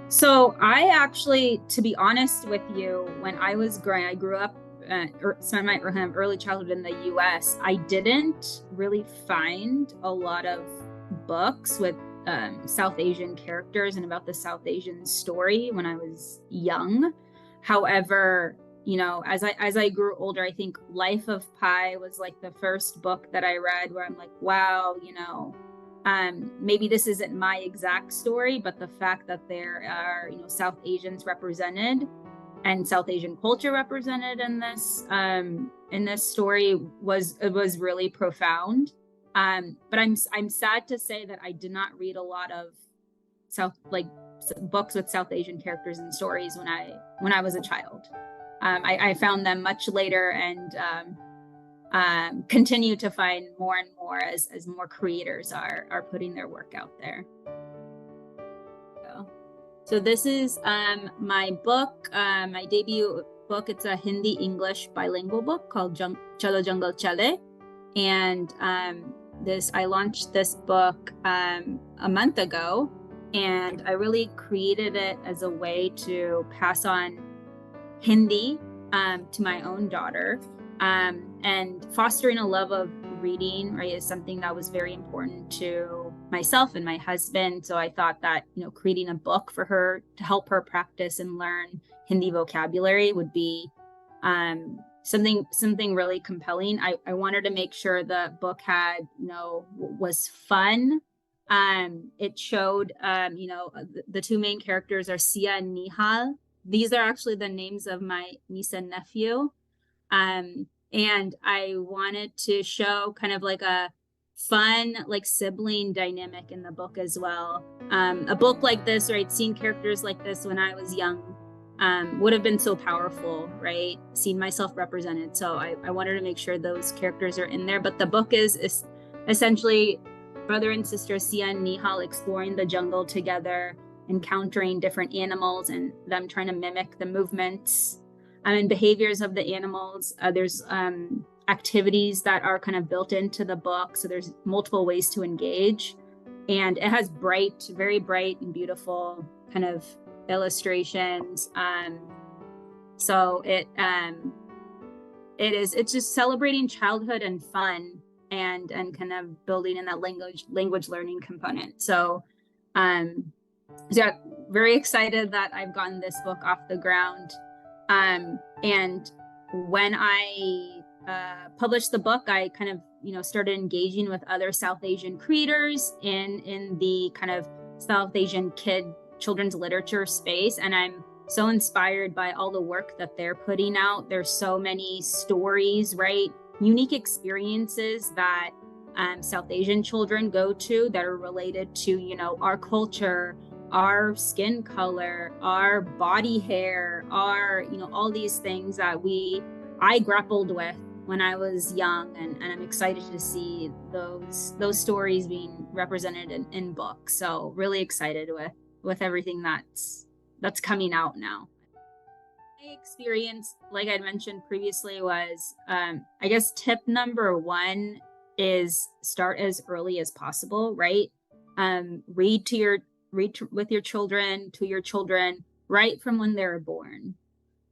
So I actually, to be honest with you, when I was growing, I grew up, spent my early childhood in the US. I didn't really find a lot of books with South Asian characters and about the South Asian story when I was young. However, as I grew older, I think Life of Pi was like the first book that I read where I'm like, wow, maybe this isn't my exact story, but the fact that there are, South Asians represented and South Asian culture represented in this story was really profound. But I'm sad to say that I did not read a lot of South like books with South Asian characters and stories when I was a child. I found them much later and continue to find more and more as more creators are putting their work out there. So this is my book, my debut book. It's a Hindi English bilingual book called Chalo Jungle Chale, and I launched this book a month ago, and I really created it as a way to pass on Hindi to my own daughter. And fostering a love of reading, right, is something that was very important to myself and my husband. So I thought that, creating a book for her to help her practice and learn Hindi vocabulary would be something really compelling. I wanted to make sure the book had, was fun. It showed, the two main characters are Sia and Nihal. These are actually the names of my niece and nephew. And I wanted to show kind of like a fun, like sibling dynamic in the book as well. A book like this, right, seeing characters like this when I was young would have been so powerful, right? Seeing myself represented. So I wanted to make sure those characters are in there. But the book is essentially brother and sister Sia and Nihal exploring the jungle together, encountering different animals and them trying to mimic the movements and behaviors of the animals. There's activities that are kind of built into the book. So there's multiple ways to engage. And it has very bright and beautiful kind of illustrations. So it's just celebrating childhood and fun and kind of building in that language learning component. So yeah, very excited that I've gotten this book off the ground. And when I published the book, I kind of, started engaging with other South Asian creators in the kind of South Asian children's literature space. And I'm so inspired by all the work that they're putting out. There's so many stories, right? Unique experiences that South Asian children go to that are related to, our culture, our skin color, our body hair, our, all these things that I grappled with when I was young, and I'm excited to see those stories being represented in books. So really excited with everything that's coming out now. My experience, like I mentioned previously, was I guess tip number one is start as early as possible, right? Read with your children, to your children, right from when they're born,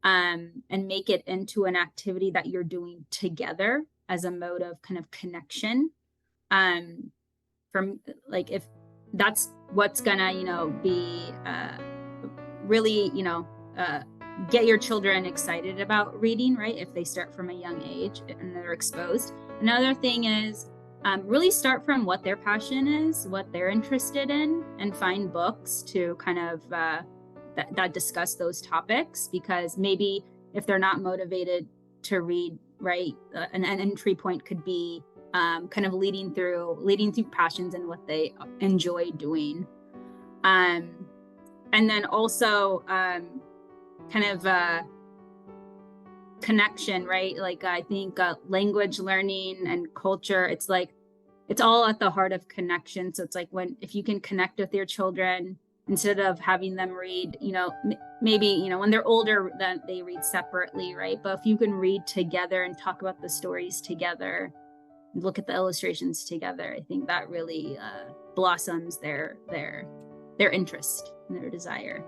and make it into an activity that you're doing together as a mode of kind of connection. From like, if that's what's gonna, be really, get your children excited about reading, right? If they start from a young age and they're exposed. Another thing is really start from what their passion is, what they're interested in, and find books to kind of that discuss those topics. Because maybe if they're not motivated to read, right, an entry point could be kind of leading through passions and what they enjoy doing. And then also kind of connection, right? Like I think language learning and culture, it's all at the heart of connection. So it's like if you can connect with your children instead of having them read, maybe, when they're older, then they read separately, right? But if you can read together and talk about the stories together, look at the illustrations together, I think that really blossoms their interest and their desire.